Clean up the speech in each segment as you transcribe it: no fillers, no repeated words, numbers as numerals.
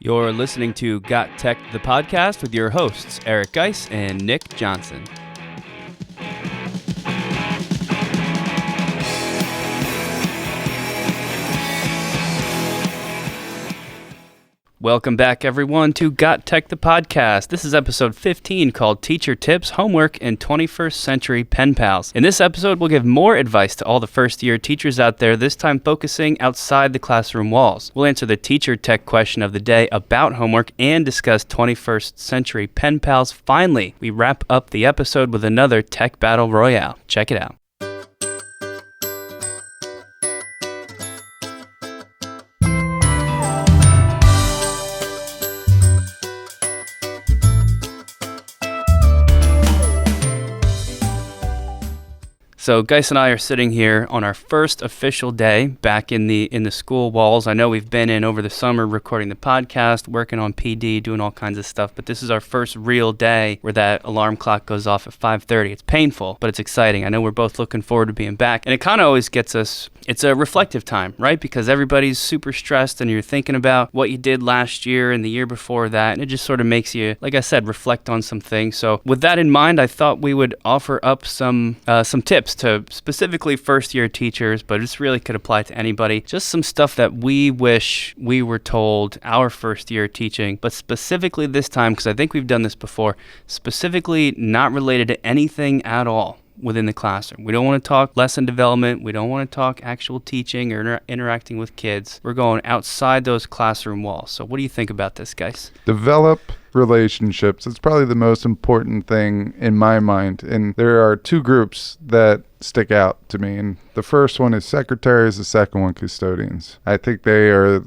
You're listening to GotTechED, the podcast with your hosts, Eric Geis and Nick Johnson. Welcome back, everyone, to GotTechED, the podcast. This is episode 15 called Teacher Tips, Homework, and 21st Century Pen Pals. In this episode, we'll give more advice to all the first-year teachers out there, this time focusing outside the classroom walls. We'll answer the teacher tech question of the day about homework and discuss 21st Century Pen Pals. Finally, we wrap up the episode with another tech battle royale. Check it out. So Geis and I are sitting here on our first official day back in the school walls. I know we've been in over the summer recording the podcast, working on PD, doing all kinds of stuff, but this is our first real day where that alarm clock goes off at 5:30. It's painful, but it's exciting. I know we're both looking forward to being back, and it kind of always gets us, it's a reflective time, right? Because everybody's super stressed and you're thinking about what you did last year and the year before that, and it just sort of makes you, like I said, reflect on some things. So with that in mind, I thought we would offer up some tips to specifically first-year teachers, but this really could apply to anybody. Just some stuff that we wish we were told our first year teaching, but specifically this time, because I think we've done this before, specifically not related to anything at all within the classroom. We don't want to talk lesson development. We don't want to talk actual teaching or interacting with kids. We're going outside those classroom walls. So what do you think about this, guys? Develop relationships. It's probably the most important thing in my mind. And there are two groups that stick out to me. And the first one is secretaries, the second one custodians. I think they are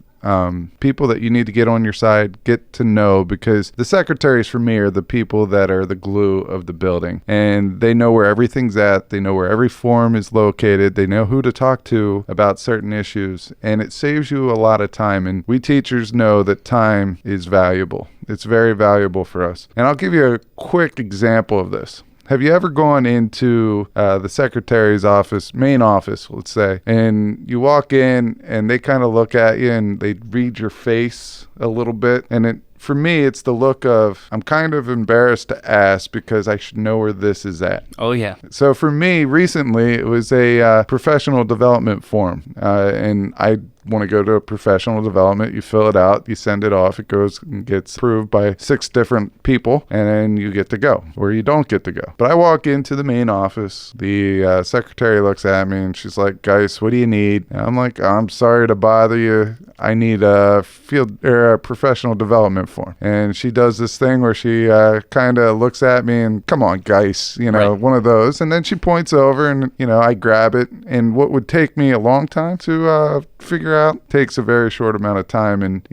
people that you need to get on your side, get to know, because the secretaries for me are the people that are the glue of the building, and they know where everything's at. They know where every form is located. They know who to talk to about certain issues, and it saves you a lot of time. And we teachers know that time is valuable. It's very valuable for us. And I'll give you a quick example of this. Have you ever gone into the secretary's office, main office, let's say, and you walk in and they kind of look at you and they read your face a little bit? And for me, it's the look of, I'm kind of embarrassed to ask because I should know where this is at. Oh, yeah. So for me, recently, it was a professional development form, and I want to go to a professional development. You fill it out, you send it off, it goes and gets approved by 6 different people, and then you get to go, or you don't get to go. But I walk into the main office, the secretary looks at me and she's like, "Guys, what do you need?" And I'm like, "I'm sorry to bother you. I need a professional development form." And she does this thing where she kind of looks at me and, "Come on, guys," right. One of those. And then she points over and, I grab it. And what would take me a long time to figure out takes a very short amount of time. And,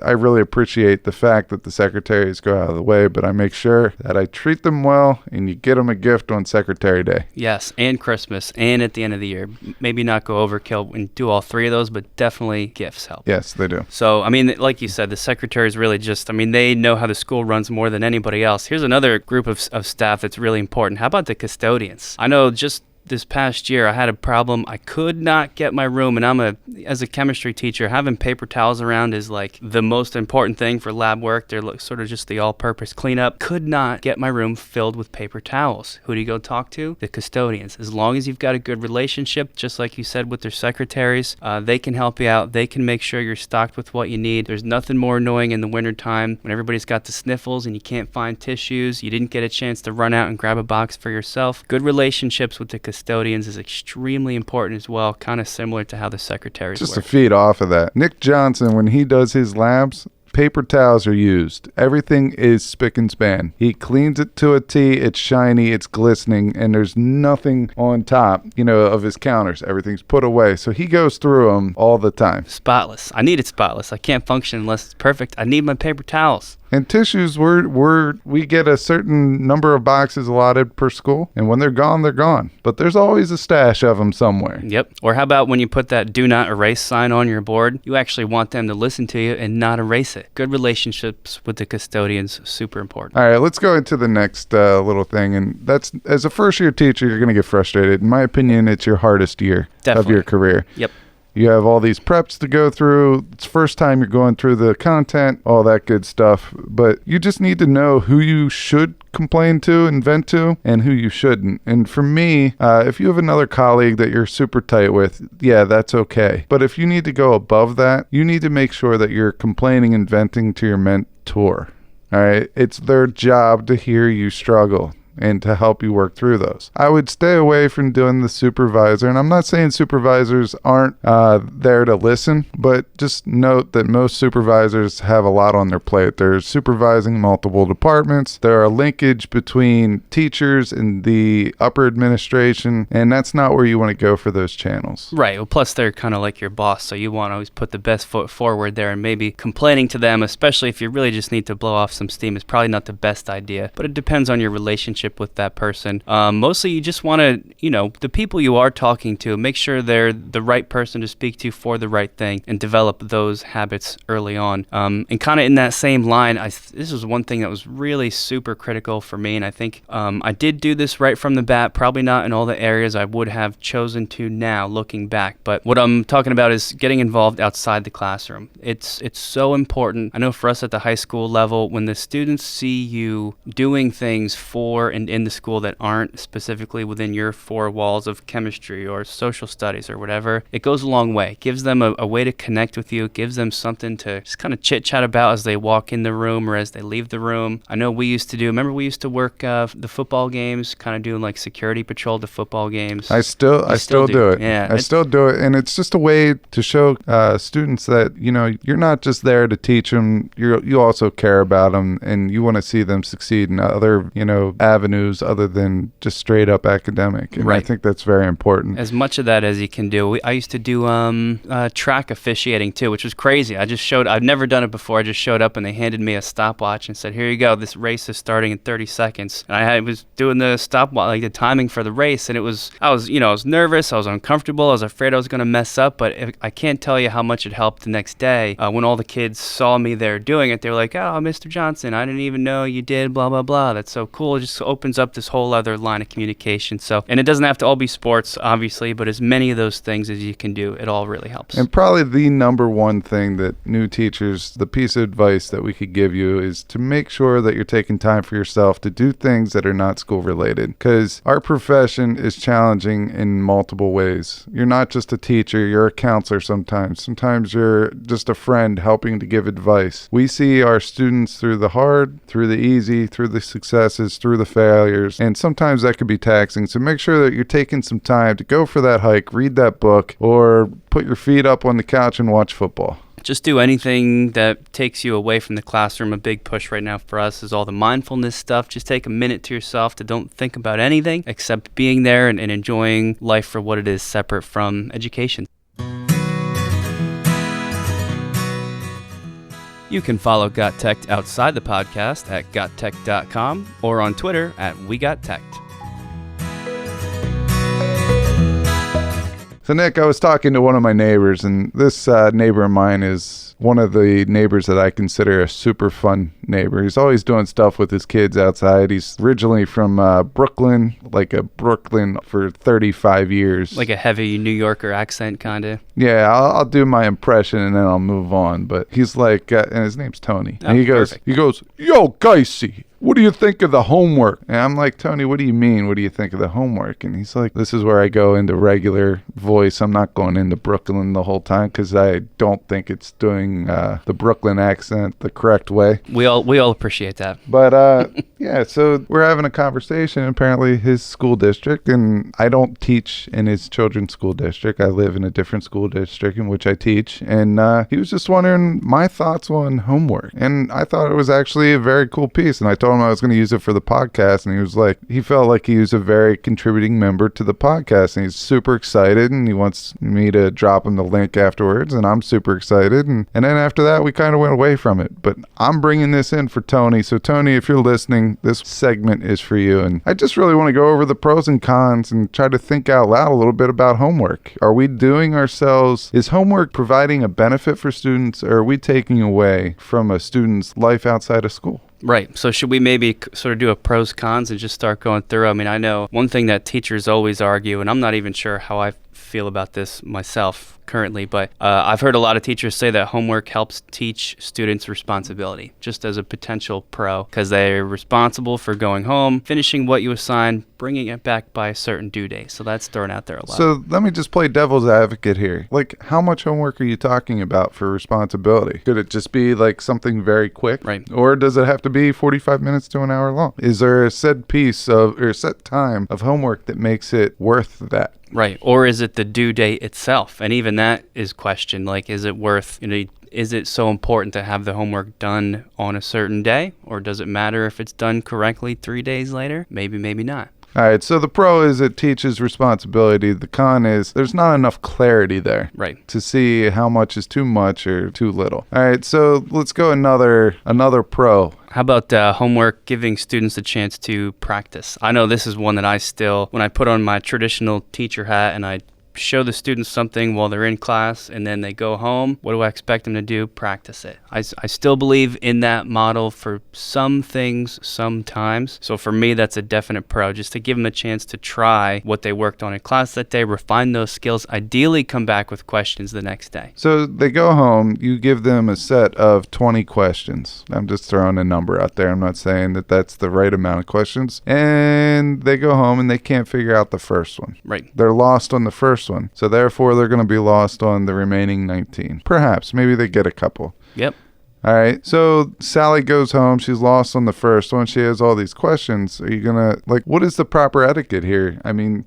I really appreciate the fact that the secretaries go out of the way, but I make sure that I treat them well, and you get them a gift on Secretary Day. Yes, and Christmas, and at the end of the year. Maybe not go overkill and do all 3 of those, but definitely gifts help. Yes, they do. So, like you said, the secretaries really just, they know how the school runs more than anybody else. Here's another group of staff that's really important. How about the custodians? I know just this past year, I had a problem. I could not get my room, and as a chemistry teacher, having paper towels around is like the most important thing for lab work. They're sort of just the all-purpose cleanup. Could not get my room filled with paper towels. Who do you go talk to? The custodians. As long as you've got a good relationship, just like you said with their secretaries, they can help you out. They can make sure you're stocked with what you need. There's nothing more annoying in the wintertime when everybody's got the sniffles and you can't find tissues. You didn't get a chance to run out and grab a box for yourself. Good relationships with the custodians is extremely important as well, kind of similar to how the secretaries Just work. to feed off of that, Nick Johnson, when he does his labs, paper towels are used. Everything is spick and span. He cleans it to a T. It's shiny, it's glistening, and there's nothing on top, of his counters. Everything's put away. So he goes through them all the time. Spotless. I need it spotless. I can't function unless it's perfect. I need my paper towels. And tissues, we get a certain number of boxes allotted per school, and when they're gone, they're gone. But there's always a stash of them somewhere. Yep. Or how about when you put that do not erase sign on your board, you actually want them to listen to you and not erase it. Good relationships with the custodians, super important. All right, let's go into the next little thing, and that's, as a first-year teacher, you're going to get frustrated. In my opinion, it's your hardest year of your career. Yep. You have all these preps to go through. It's first time you're going through the content, all that good stuff. But you just need to know who you should complain to and vent to and who you shouldn't. And for me, if you have another colleague that you're super tight with, yeah, that's okay. But if you need to go above that, you need to make sure that you're complaining and venting to your mentor. All right. It's their job to hear you struggle and to help you work through those. I would stay away from doing the supervisor, and I'm not saying supervisors aren't there to listen, but just note that most supervisors have a lot on their plate. They're supervising multiple departments. There are linkage between teachers and the upper administration, and that's not where you want to go for those channels. Right. Well, plus they're kind of like your boss, so you want to always put the best foot forward there, and maybe complaining to them, especially if you really just need to blow off some steam, is probably not the best idea, but it depends on your relationship with that person. Mostly you just want to, the people you are talking to, make sure they're the right person to speak to for the right thing and develop those habits early on. And kind of in that same line, this was one thing that was really super critical for me, and I think I did do this right from the bat, probably not in all the areas I would have chosen to now looking back, but what I'm talking about is getting involved outside the classroom. It's so important. I know for us at the high school level, when the students see you doing things for and in the school that aren't specifically within your four walls of chemistry or social studies or whatever, it goes a long way. It gives them a way to connect with you. It gives them something to just kind of chit-chat about as they walk in the room or as they leave the room. I know we used to work the football games, kind of doing like security patrol to football games. I still do it. Yeah, I still do it, and it's just a way to show students that you're not just there to teach them. You also care about them, and you want to see them succeed in other avenues other than just straight up academic. And right. I think that's very important. As much of that as you can do. I used to do track officiating too, which was crazy. I've never done it before. I just showed up and they handed me a stopwatch and said, "Here you go. This race is starting in 30 seconds." And I was doing the stopwatch, like the timing for the race, and I was nervous. I was uncomfortable. I was afraid I was going to mess up, but I can't tell you how much it helped the next day. When all the kids saw me there doing it, they were like, "Oh, Mr. Johnson, I didn't even know you did blah, blah, blah. That's so cool." It just opens up this whole other line of communication. So, and it doesn't have to all be sports, obviously, but as many of those things as you can do, it all really helps. And probably the number one thing that new teachers, the piece of advice that we could give you is to make sure that you're taking time for yourself to do things that are not school related, because our profession is challenging in multiple ways. You're not just a teacher, you're a counselor sometimes. Sometimes you're just a friend helping to give advice. We see our students through the hard, through the easy, through the successes, through the failures, and sometimes that could be taxing. So make sure that you're taking some time to go for that hike, read that book, or put your feet up on the couch and watch football. Just do anything that takes you away from the classroom. A big push right now for us is all the mindfulness stuff. Just take a minute to yourself to don't think about anything except being there and enjoying life for what it is, separate from education. You can follow GotTechED outside the podcast at gottech.com or on Twitter at WeGotTechED. So, Nick, I was talking to one of my neighbors, and this neighbor of mine is one of the neighbors that I consider a super fun neighbor. He's always doing stuff with his kids outside. He's originally from Brooklyn, Brooklyn for 35 years. Like a heavy New Yorker accent, kind of. Yeah, I'll do my impression and then I'll move on. But he's like, and his name's Tony. Oh, and he goes, perfect. "Yo, Geisy, what do you think of the homework?" And I'm like, "Tony, what do you mean? What do you think of the homework?" And he's like, "This is where I go into regular voice. I'm not going into Brooklyn the whole time because I don't think it's doing the Brooklyn accent the correct way." We all appreciate that. But yeah, so we're having a conversation. Apparently his school district, and I don't teach in his children's school district. I live in a different school district in which I teach. And he was just wondering my thoughts on homework. And I thought it was actually a very cool piece. And I told him I was going to use it for the podcast. And he was like, he felt like he was a very contributing member to the podcast. And he's super excited. And he wants me to drop him the link afterwards. And I'm super excited. And then after that, we kind of went away from it. But I'm bringing this in for Tony. So Tony, if you're listening, this segment is for you. And I just really want to go over the pros and cons and try to think out loud a little bit about homework. Are we doing ourselves, is homework providing a benefit for students, or are we taking away from a student's life outside of school? Right. So should we maybe sort of do a pros cons and just start going through? I mean, I know one thing that teachers always argue, and I'm not even sure how I feel about this myself currently, but I've heard a lot of teachers say that homework helps teach students responsibility, just as a potential pro, because they're responsible for going home, finishing what you assign, bringing it back by a certain due date. So that's thrown out there a lot. So let me just play devil's advocate here. Like, how much homework are you talking about for responsibility? Could it just be like something very quick? Right. Or does it have to be 45 minutes to an hour long? Is there a set piece of, or a set time of homework that makes it worth that? Right. Or is it the due date itself? And even that is questioned. Like, is it worth, is it so important to have the homework done on a certain day? Or does it matter if it's done correctly 3 days later? Maybe, maybe not. All right, so the pro is it teaches responsibility. The con is there's not enough clarity there, Right. to see how much is too much or too little. All right, so let's go another pro. How about homework giving students a chance to practice? I know this is one that I still, when I put on my traditional teacher hat and I show the students something while they're in class and then they go home, what do I expect them to do? Practice it. I still believe in that model for some things sometimes. So for me, that's a definite pro, just to give them a chance to try what they worked on in class that day, refine those skills, ideally come back with questions the next day. So they go home, you give them a set of 20 questions. I'm just throwing a number out there. I'm not saying that that's the right amount of questions. And they go home and they can't figure out the first one. Right. They're lost on the first one. So therefore, they're going to be lost on the remaining 19. Perhaps. Maybe they get a couple. Yep. All right. So Sally goes home. She's lost on the first one. She has all these questions. Are you going to, like, what is the proper etiquette here? I mean,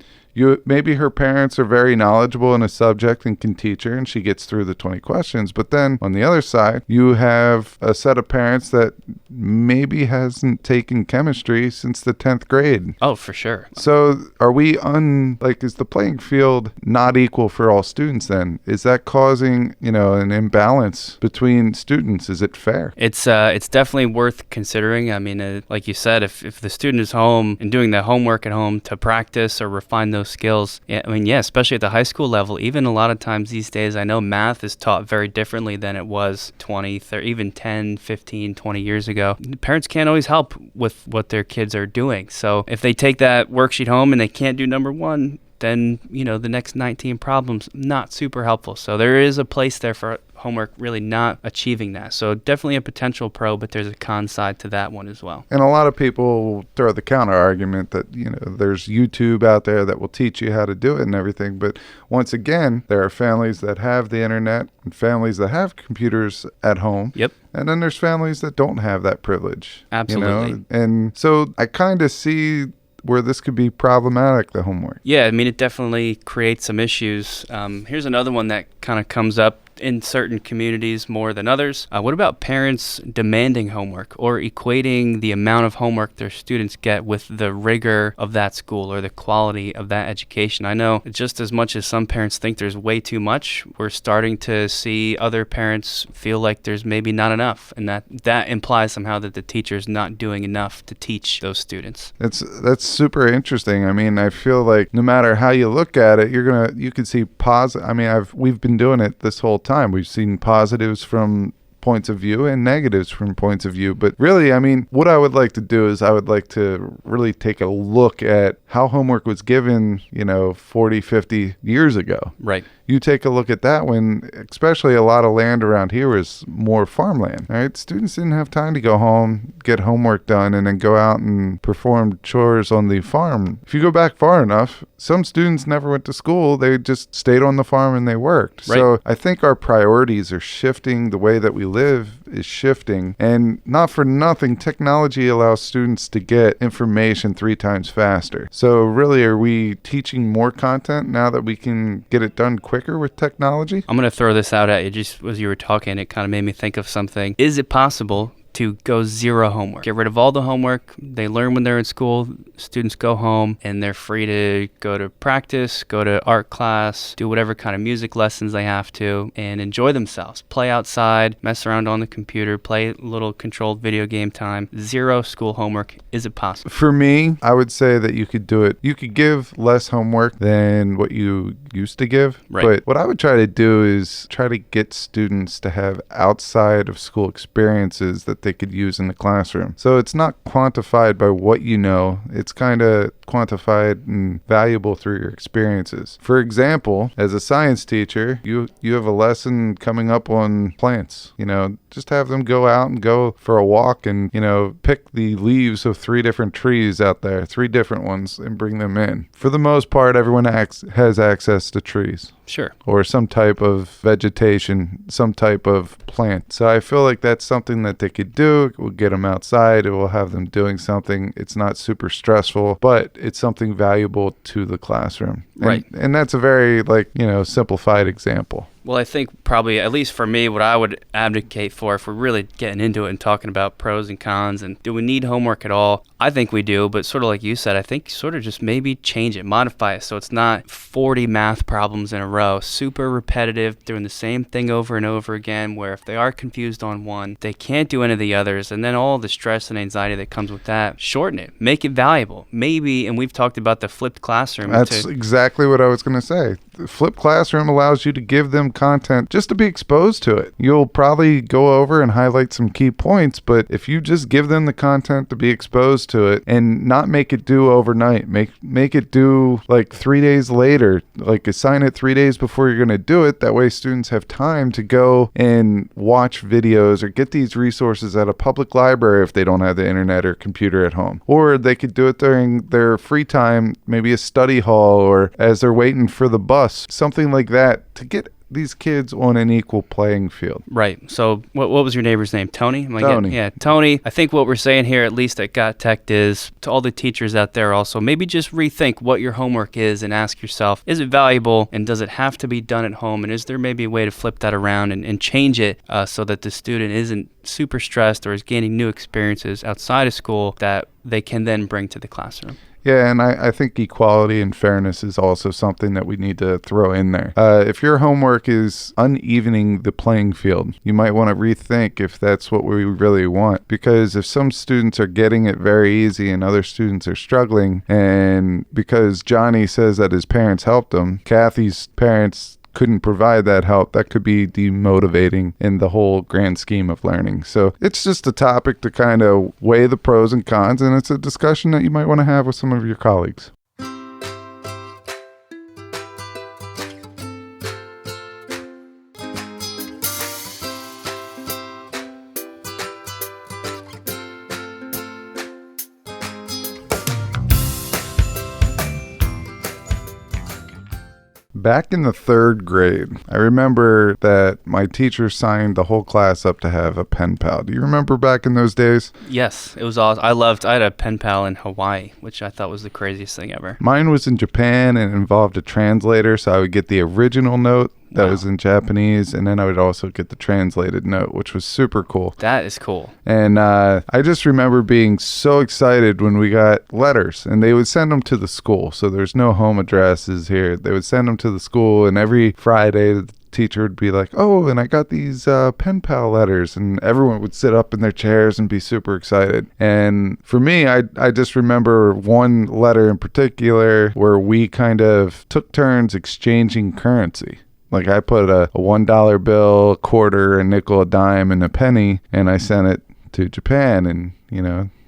maybe her parents are very knowledgeable in a subject and can teach her, and she gets through the 20 questions. But then on the other side, you have a set of parents that maybe hasn't taken chemistry since the 10th grade. Oh, for sure. So are we is the playing field not equal for all students then? Is that causing, an imbalance between students? Is it fair? It's definitely worth considering. I mean, like you said, if the student is home and doing the homework at home to practice or refine those skills, especially at the high school level, even a lot of times these days, I know math is taught very differently than it was 20, 30, even 10, 15, 20 years ago. Parents can't always help with what their kids are doing. So if they take that worksheet home and they can't do number one, then, the next 19 problems, not super helpful. So there is a place there for homework really not achieving that. So definitely a potential pro, but there's a con side to that one as well. And a lot of people throw the counter argument that, there's YouTube out there that will teach you how to do it and everything. But once again, there are families that have the internet and families that have computers at home. Yep. And then there's families that don't have that privilege. Absolutely. And so I kind of see where this could be problematic, the homework. Yeah, I mean, it definitely creates some issues. Here's another one that kind of comes up in certain communities more than others. What about parents demanding homework or equating the amount of homework their students get with the rigor of that school or the quality of that education? I know just as much as some parents think there's way too much, we're starting to see other parents feel like there's maybe not enough, and that implies somehow that the teacher's not doing enough to teach those students. That's super interesting. I mean, I feel like no matter how you look at it, you can see positive. I mean, we've been doing it this whole time. We've seen positives from points of view and negatives from points of view. But really, I mean, what I would like to do is I would like to really take a look at how homework was given, 40, 50 years ago. Right. You take a look at that when, especially a lot of land around here was more farmland, right? Students didn't have time to go home, get homework done, and then go out and perform chores on the farm. If you go back far enough, some students never went to school. They just stayed on the farm and they worked. Right. So I think our priorities are shifting. The way that we live is shifting. And not for nothing, technology allows students to get information 3 times faster. So really, are we teaching more content now that we can get it done quicker with technology? I'm going to throw this out at you. Just as you were talking, it kind of made me think of something. Is it possible to go zero homework? Get rid of all the homework. They learn when they're in school. Students go home and they're free to go to practice, go to art class, do whatever kind of music lessons they have to, and enjoy themselves. Play outside, mess around on the computer, play a little controlled video game time. Zero school homework. Is it possible? For me, I would say that you could do it. You could give less homework than what you used to give. Right. But what I would try to do is try to get students to have outside of school experiences that they could use in the classroom. So it's not quantified by what you know. It's kind of quantified and valuable through your experiences. For example, as a science teacher, you have a lesson coming up on plants. Just have them go out and go for a walk and, pick the leaves of 3 different trees out there, 3 different ones, and bring them in. For the most part, everyone has access to trees. Sure. Or some type of vegetation, some type of plant. So I feel like that's something that they could do. It will get them outside. It will have them doing something. It's not super stressful, but it's something valuable to the classroom. Right. And that's a very, simplified example. Well, I think probably, at least for me, what I would advocate for, if we're really getting into it and talking about pros and cons and do we need homework at all, I think we do, but sort of like you said, I think sort of just maybe change it, modify it so it's not 40 math problems in a row, super repetitive, doing the same thing over and over again, where if they are confused on one, they can't do any of the others, and then all the stress and anxiety that comes with that, shorten it, make it valuable. Maybe, and we've talked about the flipped classroom. That's exactly what I was going to say. The flipped classroom allows you to give them content just to be exposed to it. You'll probably go over and highlight some key points, but if you just give them the content to be exposed to it and not make it due overnight, make it due like 3 days later, like assign it 3 days before you're going to do it. That way students have time to go and watch videos or get these resources at a public library if they don't have the internet or computer at home. Or they could do it during their free time, maybe a study hall or as they're waiting for the bus, something like that, to get these kids on an equal playing field. Right. So what was your neighbor's name? Tony? Tony. Tony. I think what we're saying here, at least at GotTechED, is to all the teachers out there also, maybe just rethink what your homework is and ask yourself, is it valuable and does it have to be done at home? And is there maybe a way to flip that around and change it so that the student isn't super stressed or is gaining new experiences outside of school that they can then bring to the classroom? Yeah, and I think equality and fairness is also something that we need to throw in there. If your homework is unevening the playing field, you might want to rethink if that's what we really want. Because if some students are getting it very easy and other students are struggling, and because Johnny says that his parents helped him, Kathy's parents couldn't provide that help, that could be demotivating in the whole grand scheme of learning. So it's just a topic to kind of weigh the pros and cons, and it's a discussion that you might want to have with some of your colleagues. Back in the 3rd grade, I remember that my teacher signed the whole class up to have a pen pal. Do you remember back in those days? Yes, it was awesome. I had a pen pal in Hawaii, which I thought was the craziest thing ever. Mine was in Japan and involved a translator, so I would get the original note that was in Japanese, and then I would also get the translated note, which was super cool. That is cool. And I just remember being so excited when we got letters, and they would send them to the school. So there's no home addresses here. They would send them to the school, and every Friday the teacher would be like, oh, and I got these pen pal letters, and everyone would sit up in their chairs and be super excited. And for me, I just remember one letter in particular where we kind of took turns exchanging currency. Like I put a $1 bill, a quarter, a nickel, a dime, and a penny, and I sent it to Japan, and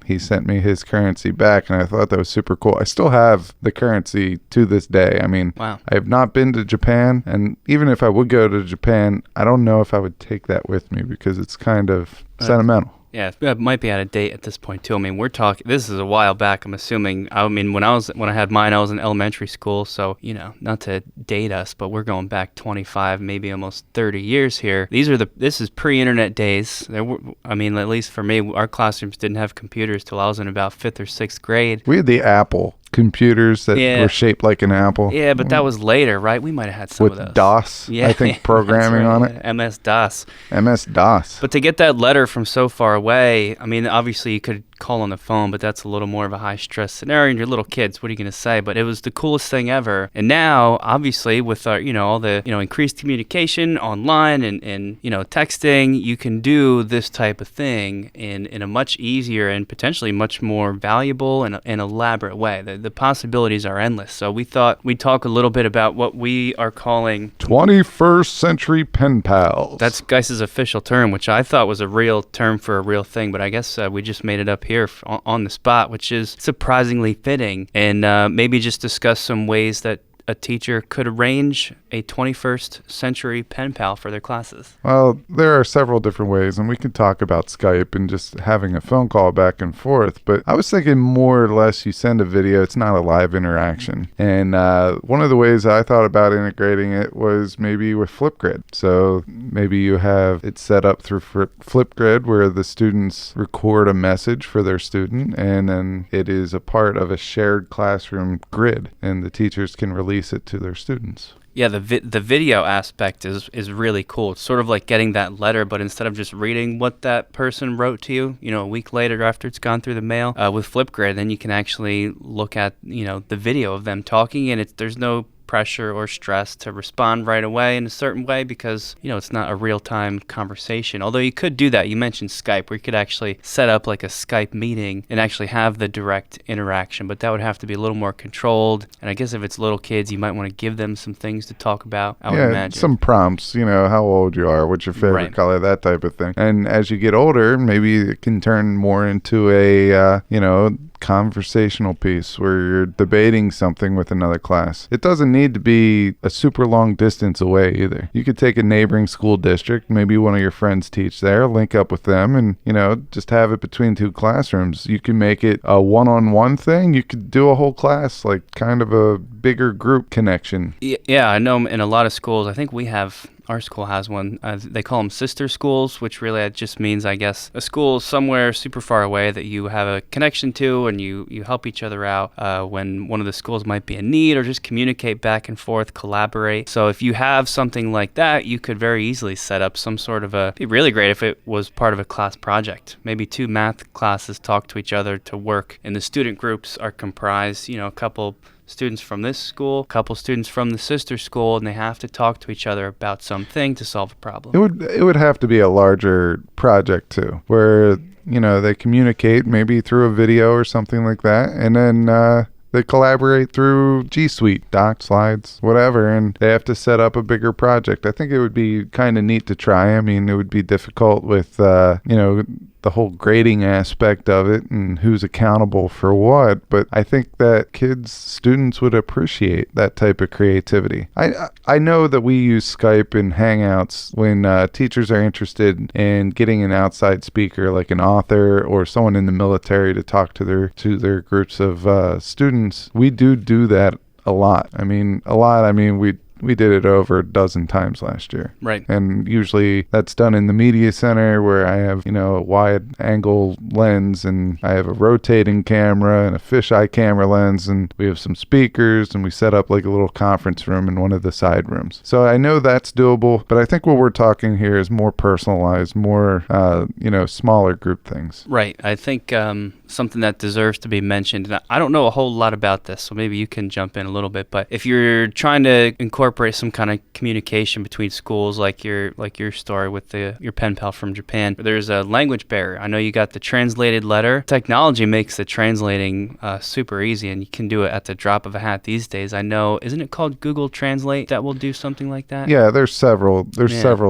he sent me his currency back, and I thought that was super cool. I still have the currency to this day. I mean, wow. I have not been to Japan, and even if I would go to Japan, I don't know if I would take that with me because it's kind of sentimental. Yeah, it might be out of date at this point too. I mean, we're talking. This is a while back. I'm assuming. I mean, when I had mine, I was in elementary school. So not to date us, but we're going back 25, maybe almost 30 years here. This is pre-internet days. At least for me, our classrooms didn't have computers till I was in about 5th or 6th grade. We had the Apple computers that were shaped like an apple. Yeah, but that was later, right? We might have had some with of those. DOS, I think, programming on it. MS-DOS. MS-DOS. But to get that letter from so far away, I mean, obviously you could call on the phone, but that's a little more of a high stress scenario, and you're little kids, what are you going to say? But it was the coolest thing ever. And now, obviously, with our, all the, increased communication online and texting, you can do this type of thing in a much easier and potentially much more valuable and elaborate way. The possibilities are endless. So we thought we'd talk a little bit about what we are calling 21st century pen pals. That's Geis's official term, which I thought was a real term for a real thing, but I guess we just made it up here on the spot, which is surprisingly fitting. And maybe just discuss some ways that a teacher could arrange a 21st century pen pal for their classes. Well, there are several different ways, and we could talk about Skype and just having a phone call back and forth, but I was thinking more or less you send a video, it's not a live interaction. And one of the ways I thought about integrating it was maybe with Flipgrid. So maybe you have it set up through Flipgrid where the students record a message for their student, and then it is a part of a shared classroom grid, and the teachers can release it to their students. Yeah, the video aspect is really cool. It's sort of like getting that letter, but instead of just reading what that person wrote to you, a week later after it's gone through the mail, with Flipgrid, then you can actually look at, the video of them talking, and there's no pressure or stress to respond right away in a certain way because, it's not a real-time conversation. Although you could do that. You mentioned Skype, where you could actually set up like a Skype meeting and actually have the direct interaction, but that would have to be a little more controlled. And I guess if it's little kids, you might want to give them some things to talk about, I would imagine. Some prompts, how old you are, what's your favorite color, that type of thing. And as you get older, maybe it can turn more into a, conversational piece where you're debating something with another class. It doesn't need to be a super long distance away either. You could take a neighboring school district, maybe one of your friends teach there, link up with them and, just have it between two classrooms. You can make it a one-on-one thing. You could do a whole class, like kind of a bigger group connection. Yeah, I know in a lot of schools, I think our school has one. They call them sister schools, which really just means, I guess, a school somewhere super far away that you have a connection to, and you help each other out when one of the schools might be in need, or just communicate back and forth, collaborate. So if you have something like that, you could very easily set up some sort of it'd be really great if it was part of a class project. Maybe 2 math classes talk to each other to work, and the student groups are comprised, a couple students from this school, a couple students from the sister school, and they have to talk to each other about something to solve a problem. It would have to be a larger project too, where they communicate maybe through a video or something like that, and then they collaborate through G Suite, docs, slides, whatever, and they have to set up a bigger project. I think it would be kind of neat to try. I mean, it would be difficult with the whole grading aspect of it and who's accountable for what, but I think that students would appreciate that type of creativity. I know that we use Skype and Hangouts when teachers are interested in getting an outside speaker, like an author or someone in the military, to talk to their groups of students. We do that a lot. I mean, we did it over a dozen times last year. Right. And usually that's done in the media center where I have, a wide angle lens, and I have a rotating camera and a fisheye camera lens, and we have some speakers, and we set up like a little conference room in one of the side rooms. So I know that's doable, but I think what we're talking here is more personalized, more, smaller group things. Right. I think something that deserves to be mentioned, and I don't know a whole lot about this, so maybe you can jump in a little bit, but if you're trying to incorporate some kind of communication between schools, like your story with your pen pal from Japan, there's a language barrier. I know you got the translated letter. Technology makes the translating super easy, and you can do it at the drop of a hat these days. I know, isn't it called Google Translate that will do something like that? Yeah, there's several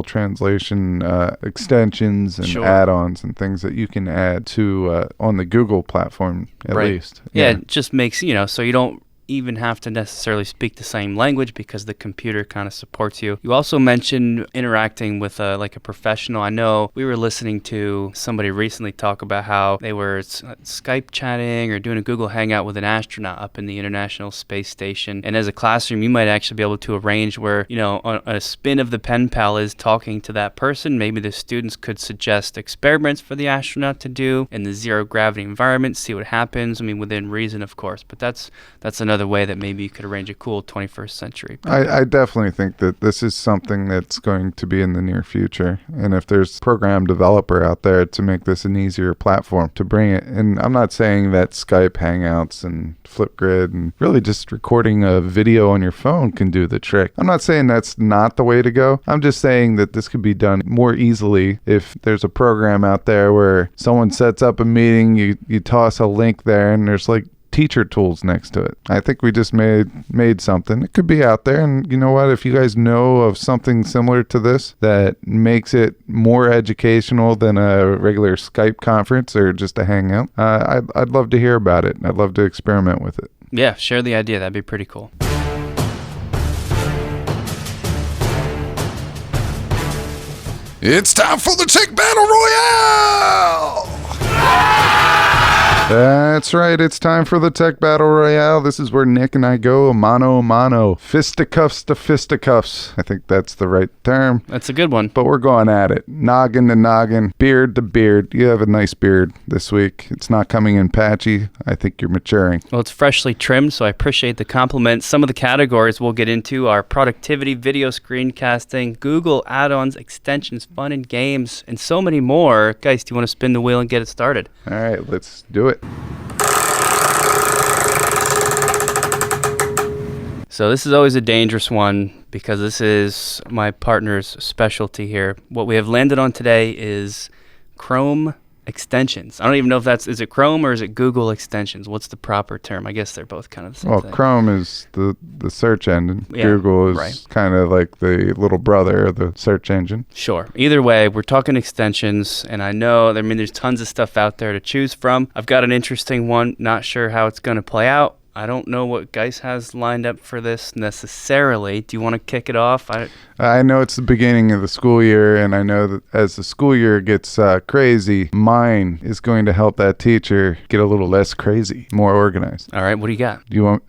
translation extensions and add-ons and things that you can add to on the Google platform at least. Yeah, it just makes, so you don't even have to necessarily speak the same language because the computer kind of supports you. You also mentioned interacting with a professional. I know we were listening to somebody recently talk about how they were Skype chatting or doing a Google Hangout with an astronaut up in the International Space Station. And as a classroom, you might actually be able to arrange where, on a spin of the pen pal is talking to that person. Maybe the students could suggest experiments for the astronaut to do in the zero gravity environment, see what happens. I mean, within reason, of course, but that's another another way that maybe you could arrange a cool 21st century. I definitely think that this is something that's going to be in the near future. And if there's a program developer out there to make this an easier platform to bring it, and I'm not saying that Skype Hangouts and Flipgrid and really just recording a video on your phone can do the trick. I'm not saying that's not the way to go. I'm just saying that this could be done more easily if there's a program out there where someone sets up a meeting, you toss a link there, and there's like teacher tools next to it. I think we just made something. It could be out there, and you know what? If you guys know of something similar to this that makes it more educational than a regular Skype conference or just a hangout, I'd love to hear about it. I'd love to experiment with it. Yeah, share the idea. That'd be pretty cool. It's time for the Tech Battle Royale! That's right, it's time for the Tech Battle Royale. This is where Nick and I go mano a mano, fisticuffs to fisticuffs. I think that's the right term. That's a good one. But we're going at it. Noggin to noggin, beard to beard. You have a nice beard this week. It's not coming in patchy. I think you're maturing. Well, it's freshly trimmed, so I appreciate the compliment. Some of the categories we'll get into are productivity, video screencasting, Google add-ons, extensions, fun and games, and so many more. Guys, do you want to spin the wheel and get it started? All right, let's do it. So this is always a dangerous one because this is my partner's specialty here. What we have landed on today is Chrome extensions. I don't even know if is it Chrome or is it Google extensions? What's the proper term? I guess they're both kind of the same thing. Chrome is the search engine. Yeah, Google is right. Kind of like the little brother of the search engine. Sure. Either way, we're talking extensions, and I know, there's tons of stuff out there to choose from. I've got an interesting one. Not sure how it's going to play out. I don't know what Geis has lined up for this necessarily. Do you want to kick it off? I know it's the beginning of the school year, and I know that as the school year gets crazy, mine is going to help that teacher get a little less crazy, more organized. All right, what do you got?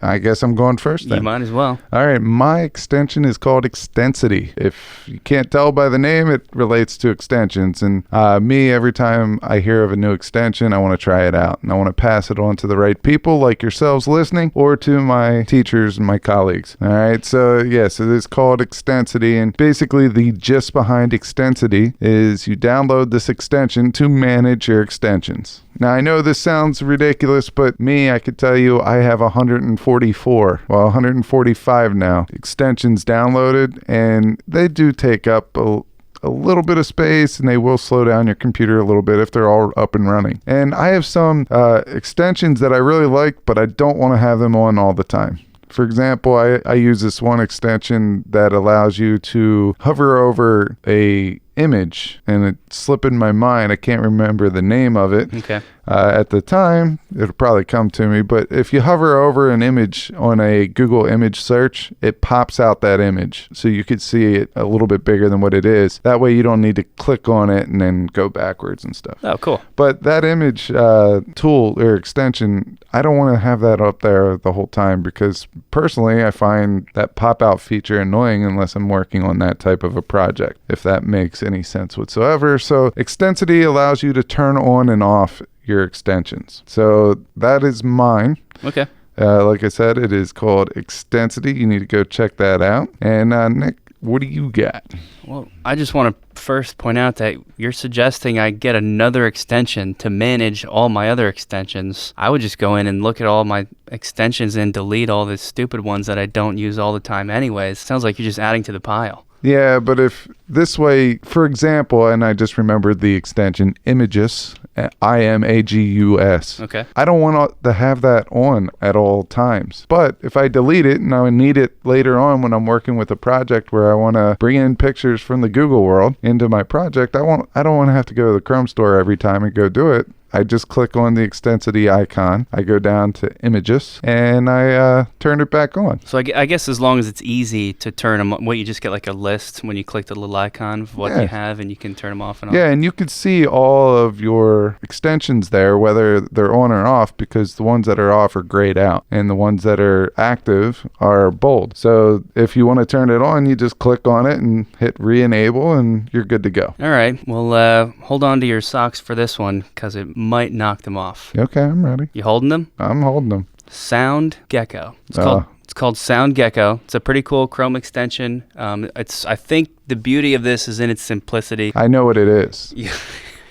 I guess I'm going first then. You might as well. All right, my extension is called Extensity. If you can't tell by the name, it relates to extensions. And every time I hear of a new extension, I want to try it out. And I want to pass it on to the right people like yourselves listening, or to my teachers and my colleagues. All right, so yes, it is called Extensity. And basically the gist behind Extensity is you download this extension to manage your extensions. Now, I know this sounds ridiculous, but I could tell you I have 145 now extensions downloaded, and they do take up a little bit of space, and they will slow down your computer a little bit if they're all up and running. And I have some extensions that I really like, but I don't want to have them on all the time. For example, I use this one extension that allows you to hover over a image, and it slipped in my mind. I can't remember the name of it. Okay. At the time, it'll probably come to me, but if you hover over an image on a Google image search, it pops out that image, so you could see it a little bit bigger than what it is. That way you don't need to click on it and then go backwards and stuff. Oh, cool. But that image tool or extension, I don't want to have that up there the whole time, because personally I find that pop-out feature annoying unless I'm working on that type of a project, if that makes any sense whatsoever. So Extensity allows you to turn on and off your extensions. So that is mine. Okay. Like I said, it is called Extensity. You need to go check that out. And Nick, what do you got? Well, I just want to first point out that you're suggesting I get another extension to manage all my other extensions. I would just go in and look at all my extensions and delete all the stupid ones that I don't use all the time anyways. Sounds like you're just adding to the pile. Yeah, but if this way, for example, and I just remembered the extension Imagus, IMAGUS. Okay. I don't want to have that on at all times. But if I delete it and I need it later on when I'm working with a project where I want to bring in pictures from the Google world into my project, I don't want to have to go to the Chrome store every time and go do it. I just click on the Extensity icon. I go down to Images, and I turn it back on. So I guess as long as it's easy to turn them on, you just get like a list when you click the little icon of what you have, and you can turn them off and on. Yeah, and you can see all of your extensions there, whether they're on or off, because the ones that are off are grayed out, and the ones that are active are bold. So if you want to turn it on, you just click on it and hit re-enable, and you're good to go. All right. Well, hold on to your socks for this one, because it might knock them off. Okay, I'm ready. You holding them? I'm holding them. Sound Gecko. Oh. It's called Sound Gecko. It's a pretty cool Chrome extension. I think the beauty of this is in its simplicity. I know what it is.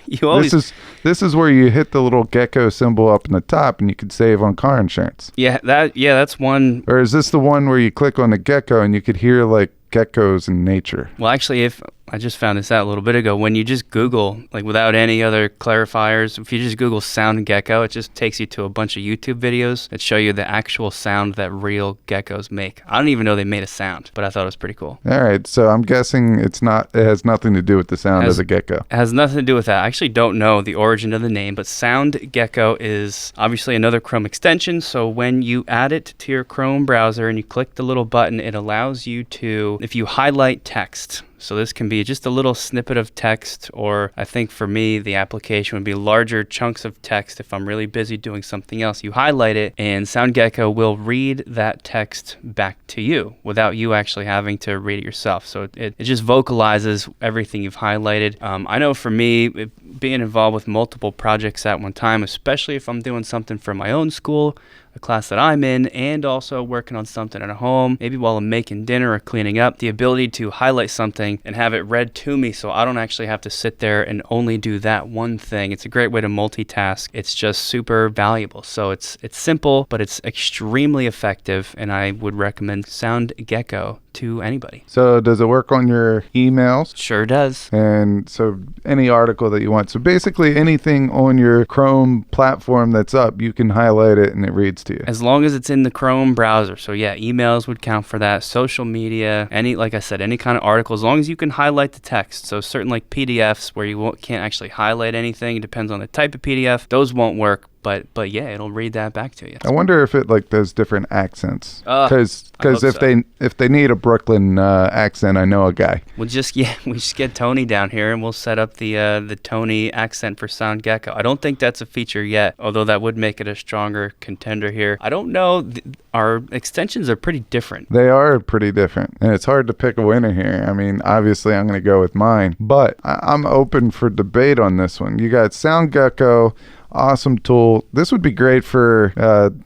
You always This is where you hit the little gecko symbol up in the top and you can save on car insurance. that's one. Or is this the one where you click on the gecko and you could hear like geckos in nature? Well, actually, if I just found this out a little bit ago, when you just Google, like without any other clarifiers, if you just Google Sound Gecko, it just takes you to a bunch of YouTube videos that show you the actual sound that real geckos make. I don't even know they made a sound, but I thought it was pretty cool. All right, so I'm guessing it has nothing to do with the sound of the gecko. It has nothing to do with that. I actually don't know the origin of the name, but Sound Gecko is obviously another Chrome extension. So when you add it to your Chrome browser and you click the little button, it allows you to, if you highlight text, so this can be just a little snippet of text, or I think for me, the application would be larger chunks of text if I'm really busy doing something else. You highlight it, and Sound Gecko will read that text back to you without you actually having to read it yourself. So it just vocalizes everything you've highlighted. I know for me, being involved with multiple projects at one time, especially if I'm doing something for my own school, a class that I'm in, and also working on something at home, maybe while I'm making dinner or cleaning up, the ability to highlight something and have it read to me so I don't actually have to sit there and only do that one thing. It's a great way to multitask. It's just super valuable. So it's simple, but it's extremely effective, and I would recommend Sound Gecko to anybody. So does it work on your emails? Sure does. And so any article that you want. So basically anything on your Chrome platform that's up, you can highlight it and it reads to you. As long as it's in the Chrome browser. So yeah, emails would count for that. Social media, like I said, any kind of article, as long as you can highlight the text. So certain like PDFs where you can't actually highlight anything, it depends on the type of PDF, those won't work. But yeah, it'll read that back to you. I wonder if it like does different accents. Because if so. they need a Brooklyn accent, I know a guy. We just get Tony down here and we'll set up the Tony accent for Sound Gecko. I don't think that's a feature yet, although that would make it a stronger contender here. I don't know. Our extensions are pretty different. They are pretty different, and it's hard to pick a winner here. I mean, obviously, I'm going to go with mine, but I'm open for debate on this one. You got Sound Gecko. Awesome tool. This would be great for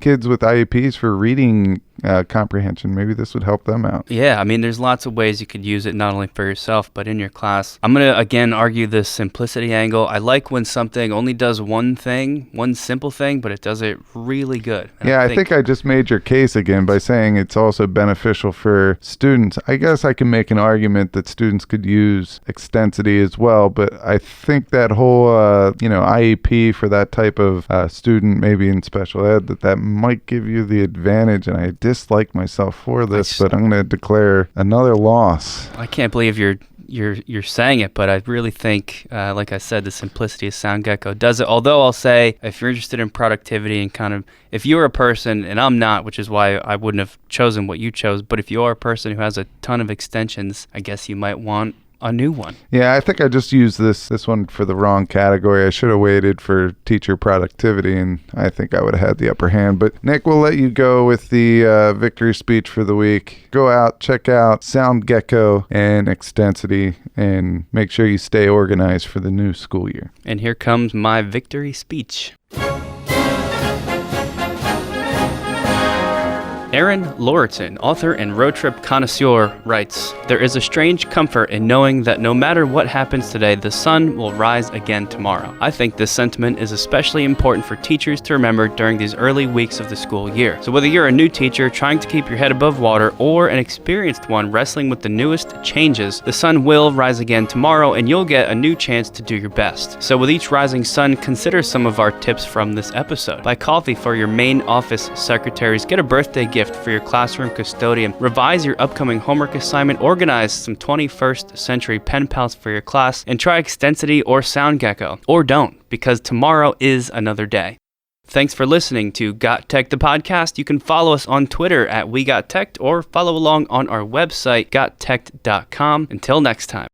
kids with IEPs for reading comprehension. Maybe this would help them out. Yeah, I mean, there's lots of ways you could use it, not only for yourself, but in your class. I'm going to, again, argue this simplicity angle. I like when something only does one thing, one simple thing, but it does it really good. And I think I just made your case again by saying it's also beneficial for students. I guess I can make an argument that students could use Extensity as well, but I think that whole, IEP for that type of student, maybe in special ed, that might give you the advantage, and I dislike myself for this, but I'm going to declare another loss. I can't believe you're saying it, but I really think, like I said, the simplicity of Sound Gecko does it. Although I'll say, if you're interested in productivity and kind of, if you're a person, and I'm not, which is why I wouldn't have chosen what you chose, but if you are a person who has a ton of extensions, I guess you might want a new one. Yeah, I think I just used this one for the wrong category. I should have waited for teacher productivity, and I think I would have had the upper hand. But Nick, we'll let you go with the victory speech for the week. Go out, check out Sound Gecko and Extensity, and make sure you stay organized for the new school year. And here comes my victory speech. Aaron Lorton, author and road trip connoisseur, writes, "There is a strange comfort in knowing that no matter what happens today, the sun will rise again tomorrow. I think this sentiment is especially important for teachers to remember during these early weeks of the school year. So whether you're a new teacher trying to keep your head above water or an experienced one wrestling with the newest changes, the sun will rise again tomorrow and you'll get a new chance to do your best. So with each rising sun, consider some of our tips from this episode. Buy coffee for your main office secretaries, get a birthday gift for your classroom custodian, revise your upcoming homework assignment, organize some 21st century pen pals for your class, and try Extensity or Sound Gecko. Or don't, because tomorrow is another day." Thanks for listening to GotTech the podcast. You can follow us on Twitter at WeGotTech or follow along on our website, gottech.com. Until next time.